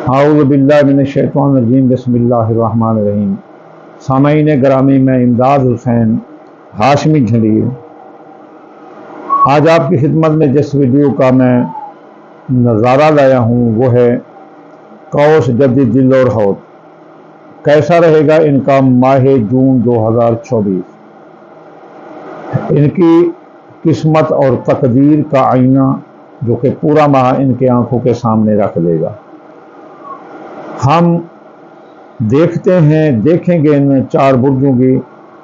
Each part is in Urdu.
اعوذ باللہ من الشیطان الرجیم بسم اللہ الرحمن الرحیم۔ سامعین گرامی، میں امداد حسین ہاشمی جھنڈیر آج آپ کی خدمت میں جس ویڈیو کا میں نظارہ لایا ہوں وہ ہے قوس جدید دل اور حوض، کیسا رہے گا ان کا ماہ جون 2024۔ ان کی قسمت اور تقدیر کا آئینہ جو کہ پورا ماہ ان کے آنکھوں کے سامنے رکھ دے گا۔ ہم دیکھیں گے ان چار برجوں کی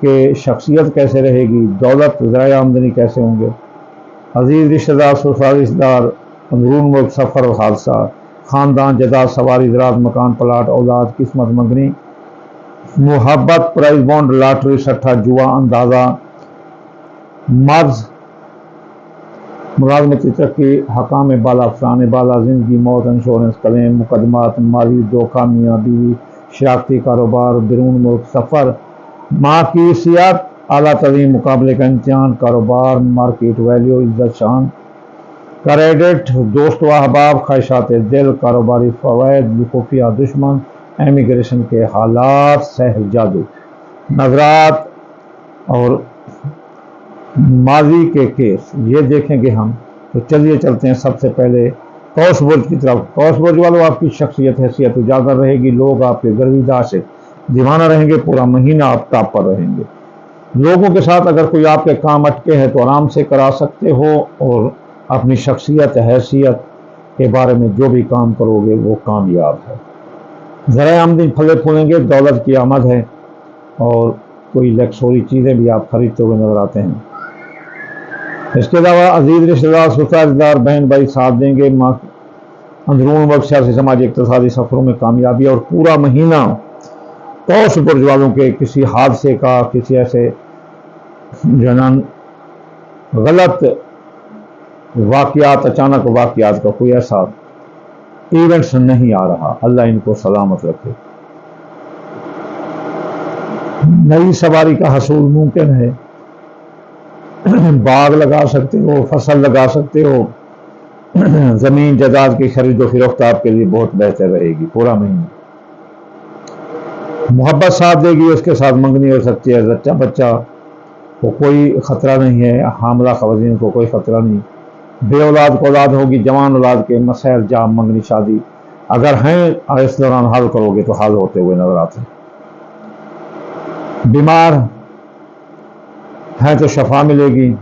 کہ شخصیت کیسے رہے گی، دولت ذرائع آمدنی کیسے ہوں گے، عزیز رشتہ دار سسرال رشتہ دار، اندرون ملک سفر اور حادثہ، خاندان جائیداد سواری زراعت مکان پلاٹ اولاد قسمت منگنی محبت پرائز بانڈ لاٹری سٹھا جوا اندازہ مرض ملازمتی ترقی حکام بالا افسانے بالا زندگی موت انشورنس کلیم مقدمات مالی دھوکہ میاں بیوی شراکتی کاروبار بیرون ملک سفر ماں کی صحت اعلیٰ ترین مقابلے کا امتحان کاروبار مارکیٹ ویلیو عزت شان کریڈٹ دوست و احباب خواہشات دل کاروباری فوائد خفیہ دشمن امیگریشن کے حالات سحر جادو نظرات اور ماضی کے کیس یہ دیکھیں گے ہم۔ تو چلیے چلتے ہیں سب سے پہلے قوس برج کی طرف۔ قوس برج والوں آپ کی شخصیت حیثیت اجاگر رہے گی، لوگ آپ کے گرویدہ عاشق دیوانہ رہیں گے، پورا مہینہ آپ ٹاپ پر رہیں گے۔ لوگوں کے ساتھ اگر کوئی آپ کے کام اٹکے ہیں تو آرام سے کرا سکتے ہو، اور اپنی شخصیت حیثیت کے بارے میں جو بھی کام کرو گے وہ کامیاب ہے۔ ذرائع آمدنی پھلے پھولیں گے، دولت کی آمد ہے، اور کوئی لکسوری چیزیں بھی آپ خریدتے ہوئے نظر آتے ہیں۔ اس کے علاوہ عزیز رشتہ دار سسرال دار بہن بھائی ساتھ دیں گے، اندرون وقت سیاسی سماجی اقتصادی سفروں میں کامیابی، اور پورا مہینہ قوس برج والوں کے کسی حادثے کا، کسی ایسے جنان غلط واقعات اچانک واقعات کا کوئی ایسا ایونٹس نہیں آ رہا۔ اللہ ان کو سلامت رکھے۔ نئی سواری کا حصول ممکن ہے، باغ لگا سکتے ہو، فصل لگا سکتے ہو، زمین جائیداد کی خرید و فروخت آپ کے لیے بہت بہتر رہے گی۔ پورا مہینہ محبت ساتھ دے گی، اس کے ساتھ منگنی ہو سکتی ہے، بچہ بچہ کو کوئی خطرہ نہیں ہے، حاملہ خواتین کو کوئی خطرہ نہیں، بے اولاد کو اولاد ہوگی، جوان اولاد کے مسائل جام منگنی شادی اگر ہیں اس دوران حل کرو گے تو حل ہوتے ہوئے نظر آتے ہیں۔ بیمار ہیں تو شفا ملے گی،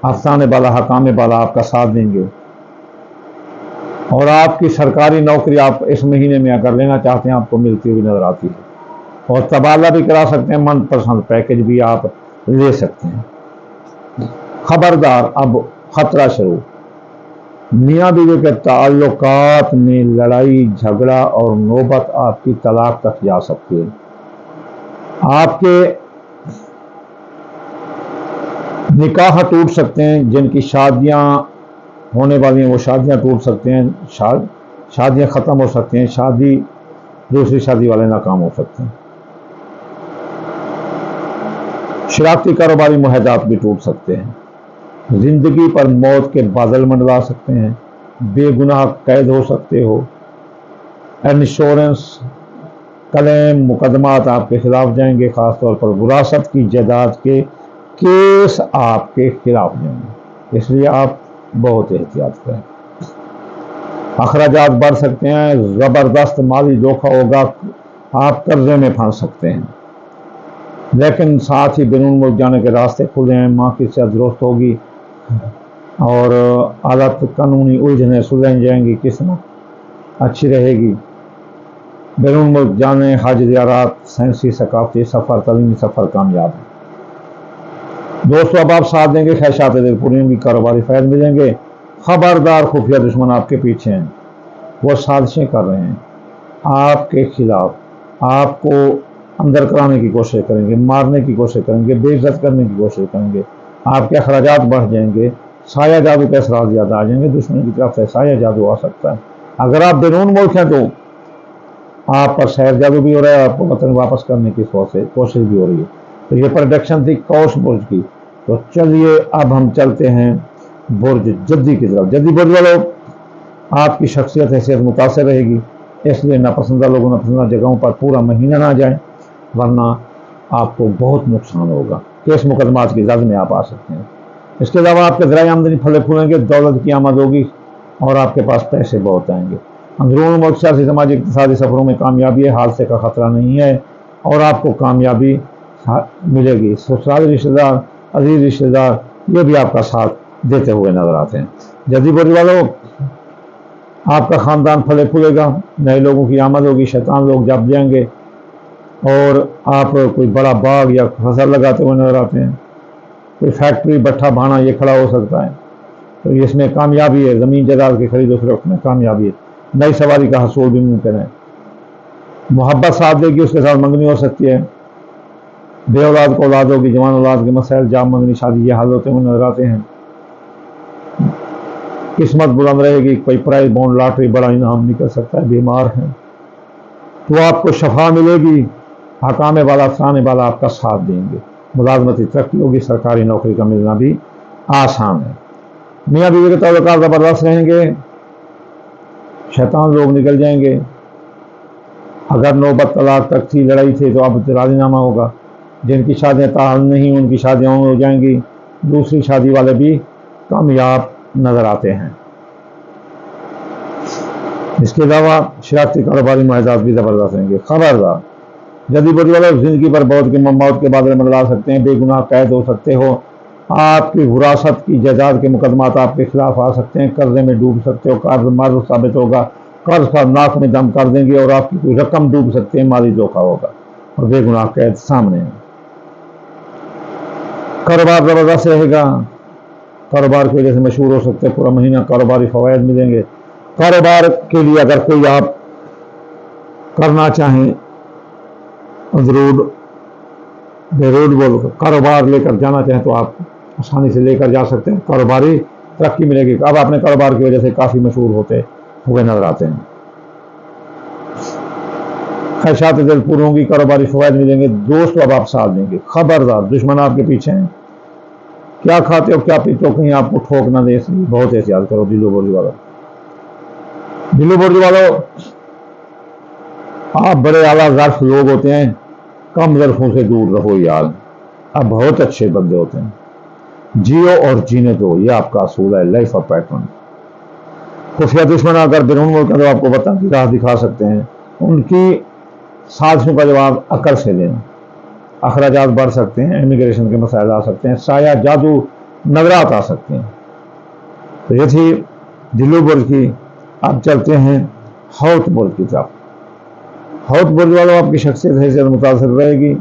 افسانے بالا حکام بالا آپ کا ساتھ دیں گے، اور آپ کی سرکاری نوکری آپ اس مہینے میں اگر لینا چاہتے ہیں آپ کو ملتی ہوئی نظر آتی ہے، اور تبادلہ بھی کرا سکتے ہیں، من پسند پیکج بھی آپ لے سکتے ہیں۔ خبردار، اب خطرہ شروع، میاں بیوی کے تعلقات میں لڑائی جھگڑا اور نوبت آپ کی طلاق تک جا سکتی ہے۔ آپ کے نکاح ٹوٹ سکتے ہیں، جن کی شادیاں ہونے والی ہیں وہ شادیاں ٹوٹ سکتے ہیں، شادیاں ختم ہو سکتی ہیں، دوسری شادی والے ناکام ہو سکتے ہیں۔ شراکتی کاروباری معاہدات بھی ٹوٹ سکتے ہیں، زندگی پر موت کے بادل منڈلا سکتے ہیں، بے گناہ قید ہو سکتے ہو، انشورنس کلیم مقدمات آپ کے خلاف جائیں گے، خاص طور پر وراثت کی جائیداد کے کیس آپ کے خلاف جائیں گے، اس لیے آپ بہت احتیاط کریں۔ اخراجات بڑھ سکتے ہیں، زبردست مالی دھوکہ ہوگا، آپ قرضے میں پھنس سکتے ہیں، لیکن ساتھ ہی بیرون ملک جانے کے راستے کھلے ہیں، ماں کی صحت درست ہوگی، اور عادت قانونی الجھنیں سلجھ جائیں گی، قسمت اچھی رہے گی۔ بیرون ملک جانے، حج زیارات، سائنسی ثقافتی سفر، تعلیمی سفر کامیاب ہے۔ دوستو اب آپ ساتھ دیں گے، خواہشات دل پوری ہوں گی، کاروباری فائد ملیں گے۔ خبردار، خفیہ دشمن آپ کے پیچھے ہیں، وہ سازشیں کر رہے ہیں آپ کے خلاف، آپ کو اندر کرانے کی کوشش کریں گے، مارنے کی کوشش کریں گے، بے عزت کرنے کی کوشش کریں گے، آپ کے اخراجات بڑھ جائیں گے، سایہ جادو کے اثرات زیادہ آ جائیں گے، دشمن کی طرف سے سایہ جادو آ سکتا ہے۔ اگر آپ بیرون ملک ہیں تو آپ پر سیر جادو بھی ہو رہا ہے، آپ کو وطن واپس کرنے کی کوشش بھی ہو رہی ہے۔ تو یہ پروڈکشن تھی قوس برج کی۔ تو چلیے اب ہم چلتے ہیں برج جدی کی طرف۔ جدی برج والوں، آپ کی شخصیت حیثیت متاثر رہے گی، اس لیے ناپسندہ لوگوں ناپسندہ جگہوں پر پورا مہینہ نہ جائیں، ورنہ آپ کو بہت نقصان ہوگا، کیس مقدمات کی زد میں آپ آ سکتے ہیں۔ اس کے علاوہ آپ کے ذرائع آمدنی پھلے پھولیں گے، دولت کی آمد ہوگی اور آپ کے پاس پیسے بہت آئیں گے۔ اندرون ملک سیاسی سماجی اقتصادی سفروں میں کامیابی ہے، حادثے کا خطرہ نہیں ہے اور آپ کو کامیابی ملے گی۔ سسرالی رشتہ دار، عزیز رشتہ دار یہ بھی آپ کا ساتھ دیتے ہوئے نظر آتے ہیں۔ جدید برج والوں، آپ کا خاندان پھلے پھولے گا، نئے لوگوں کی آمد ہوگی، شیطان لوگ جب جائیں گے اور آپ کوئی بڑا باغ یا فصل لگاتے ہوئے نظر آتے ہیں، کوئی فیکٹری بٹھا بھانا یہ کھڑا ہو سکتا ہے، تو اس میں کامیابی ہے۔ زمین جائیداد کی خرید و فروخت میں کامیابی ہے، نئی سواری کا حصول بھی ممکن ہے۔ محبت ساتھ دے گی، اس کے ساتھ منگنی ہو سکتی ہے۔ بے اولاد کو اولاد ہوگی، جوان اولاد کے مسائل، جاب، منگنی، شادی یہ حل ہوتے ہوئے نظر آتے ہیں۔ قسمت بلند رہے گی، کوئی پرائز بونڈ لاٹری بڑا انعام نکل سکتا ہے۔ بیمار ہیں تو آپ کو شفا ملے گی، حکام والا افسانے والا آپ کا ساتھ دیں گے۔ ملازمتی ترقی ہوگی، سرکاری نوکری کا ملنا بھی آسان ہے۔ میاں بیوی کے تعلقات زبردست رہیں گے، شیطان لوگ نکل جائیں گے۔ اگر نوبت طلاق تک تھی، لڑائی تھی، تو اب راضی نامہ ہوگا۔ جن کی شادیاں تاحال نہیں ان کی شادیاں ہو جائیں گی، دوسری شادی والے بھی کامیاب نظر آتے ہیں۔ اس کے علاوہ شراکتی کاروباری معاہدات بھی زبردست رہیں گے۔ خبردار، جدید برج والے زندگی پر موت کے بادل منڈلا سکتے ہیں، بے گناہ قید ہو سکتے ہو، آپ کی وراثت کی جائیداد کے مقدمات آپ کے خلاف آ سکتے ہیں، قرضے میں ڈوب سکتے ہو، قرض مرض ثابت ہوگا، قرض کا ناک میں دم کر دیں گے اور آپ کی کوئی رقم ڈوب سکتے ہیں، مالی دھوکہ ہوگا اور بے گناہ قید سامنے ہے۔ کاروبار زبردست رہے گا، کاروبار کی وجہ سے مشہور ہو سکتے ہیں، پورا مہینہ کاروباری فوائد ملیں گے۔ کاروبار کے لیے اگر کوئی آپ کرنا چاہیں کاروبار لے کر جانا چاہیں تو آپ آسانی سے لے کر جا سکتے ہیں، کاروباری ترقی ملے گی۔ اب اپنے کاروبار کی وجہ سے کافی مشہور ہوتے ہوئے نظر آتے ہیں۔ خواہشات دل پور ہوں گی، کاروباری فوائد ملیں گے، دوست اب آپ ساتھ دیں گے۔ خبردار، دشمن آپ کے پیچھے ہیں، کیا کھاتے ہو کیا پیتے ہو کہیں آپ کو ٹھوک نہ دے، اس لیے بہت احتیاط کرو۔ دلو برج والوں، آپ بڑے اعلیٰ ظرف لوگ ہوتے ہیں، کم ظرفوں سے دور رہو یار، آپ بہت اچھے بندے ہوتے ہیں، جیو اور جینے دو، یہ آپ کا اصول ہے، لائف آف پیٹرن۔ خفیہ دشمن اگر بیرون ملک تو آپ کو وطن کی راہ دکھا سکتے ہیں، ان کی سازشوں کا جواب عقل سے دیں، اخراجات بڑھ سکتے ہیں، امیگریشن کے مسائل آ سکتے ہیں، سایہ جادو نظرات آ سکتے ہیں۔ تو یہ تھی دلو برج کی۔ اب چلتے ہیں حوت برج کی طرف۔ حوت برج والوں، آپ کی شخصیت حیثیت متاثر رہے گی،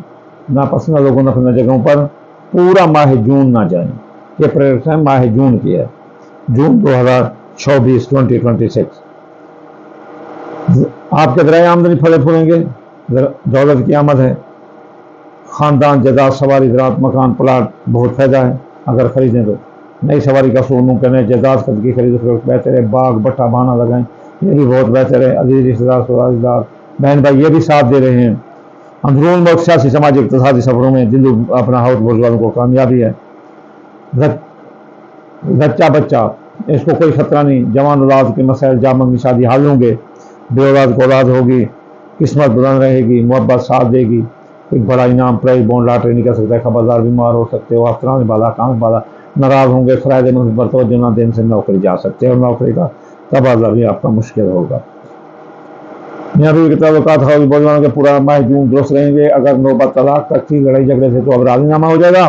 ناپسندہ لوگوں ناپسندہ جگہوں پر پورا ماہ جون نہ جائیں، یہ پریڈکشن ماہ جون کی ہے، جون 2026۔ آپ کے ذرائع آمدنی پھلے پھولیں گے، دولت کی آمد ہے، خاندان، جائیداد، سواری، زراعت، مکان، پلاٹ بہت فائدہ ہے اگر خریدیں تو، نئی سواری کا حصول ممکن ہے، جائیداد قد کی خرید و فروخت بہتر ہے، باغ بٹھا بہانا لگائیں یہ بھی بہت بہتر ہے، عزیز رشتہ دار، سواری دار، بہن بھائی یہ بھی ساتھ دے رہے ہیں۔ اندرون ملک سیاسی سماجی اقتصادی سفروں میں دلو اپنا حوت برج والوں کو کامیابی ہے۔ بچہ اس کو کوئی خطرہ نہیں، جوان اولاد کے مسائل، جاب، منگنی، شادی حل ہوں گے، بے اولاد کو اولاد ہوگی، قسمت بلند رہے گی، محبت ساتھ دے گی، ایک بڑا انعام، پرائز بونڈ لاٹری نکل سکتا ہے، خبردار بیمار ہو سکتے ہو، افسران والا کام والا ناراض ہوں گے، فرائض منصب پر توجہ نہ دینے سے نوکری جا سکتے ہیں اور نوکری کا تبادلہ بھی آپ کا مشکل ہوگا۔ میاں بیوی کے تعلقات حوت برج والوں کے پورا ماہ جون درست رہیں گے، اگر نوبت طلاق تک تھی، لڑائی جھگڑے سے، تو اب راضی نامہ ہو جائے گا۔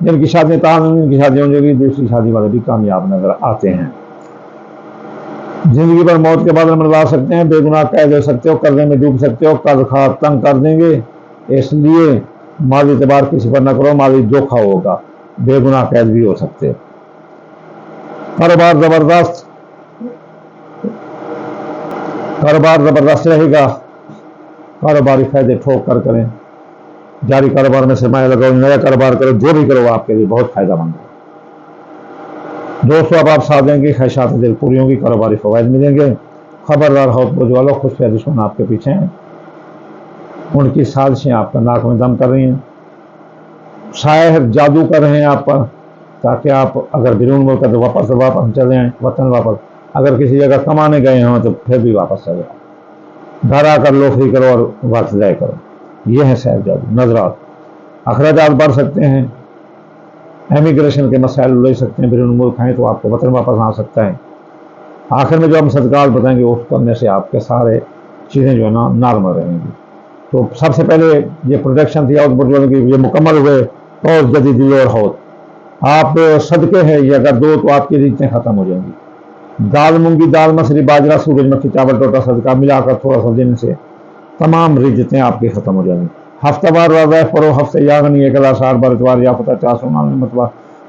جن کی شادیاں تاحال ہیں ان کی شادیاں ہو جائے گی، دوسری شادی والے بھی کامیاب نظر آتے ہیں۔ زندگی پر موت کے بادل منڈلا سکتے ہیں، بے گناہ قید ہو سکتے ہو، قرضے میں ڈوب سکتے ہو، قرض خواہ تنگ کر دیں گے، اس لیے مالی اعتبار کسی پر نہ کرو، مالی دھوکہ ہوگا، بے گناہ قید بھی ہو سکتے ہو۔ کاروبار زبردست رہے گا، کاروباری فائدے ٹھوک کر کریں، جاری کاروبار میں سرمایہ لگاؤ، نیا کاروبار کرو، جو بھی کرو آپ کے لیے بہت فائدہ مند ہے۔ دوستوں اب آپ ساتھ دیں گے، خواہشات دل پوری ہوں گی، کاروباری فوائد ملیں گے۔ خبردار حوت برج والوں، خفیہ دشمن آپ کے پیچھے ہیں، ان کی سازشیں آپ کا ناک میں دم کر رہی ہیں، ساحر جادو کر رہے ہیں آپ پر، تاکہ آپ اگر بیرون ملک تو واپس چلے آئیں وطن، واپس اگر کسی جگہ کمانے گئے ہوں تو پھر بھی واپس چلے آئیں۔ گھر آ کر لوفری کرو اور وقت ضائع کرو. یہ ہے سیر جادو. نظرات. اخراجات بڑھ سکتے ہیں، امیگریشن کے مسائل لے سکتے ہیں، بیرون ملک ہیں تو آپ کو وطن واپس آ سکتا ہے. آخر میں جو ہم صدقات بتائیں گے اس کرنے سے آپ کے سارے چیزیں جو ہے نا نارمل رہیں گی. تو سب سے پہلے یہ پروٹیکشن تھی اور یہ مکمل ہوئے اور جدید اور ہوت. آپ صدقے ہیں یہ اگر دو تو آپ کی ریتیں ختم ہو جائیں گی. دال مونگی، دال مسری، باجرہ، سورج مکھی، چاول، ٹوٹا صدقہ ملا کر تھوڑا سا دینے سے تمام رجتیں آپ کی ختم ہو جائیں گی. ہفتہ وار وظائف پڑھو، ہفتے یا غنی ایک اشعار بار اتوار یا فتح 499 مرتبہ،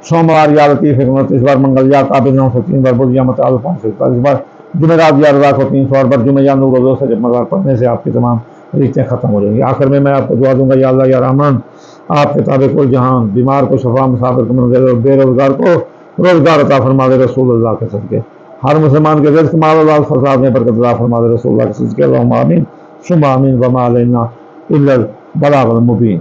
سوموار یا لطیف 29 بار، منگل یا قابل 903 بار، بدھ یا متعال 541 بار، جمعرات یا رضا کو 300 بار، جمعہ یا نور و دو سے جب مزار پڑھنے سے آپ کی تمام ریتیں ختم ہو جائیں گی. آخر میں آپ کو دعا دوں گا، یا اللہ یا رحمان، آپ کے تابع کل جہان، بیمار کو شفا، مسافر کو منزل اور بے روزگار کو روزگار عطا فرما دے رسول اللہ کے صدقے. ہر مسلمان کے رزق مال و اولاد فساد میں برکت عطا فرما دے رسول اللہ کے صدقے. اللہم آمین ثم آمین وما علینا الا البلاغ المبین.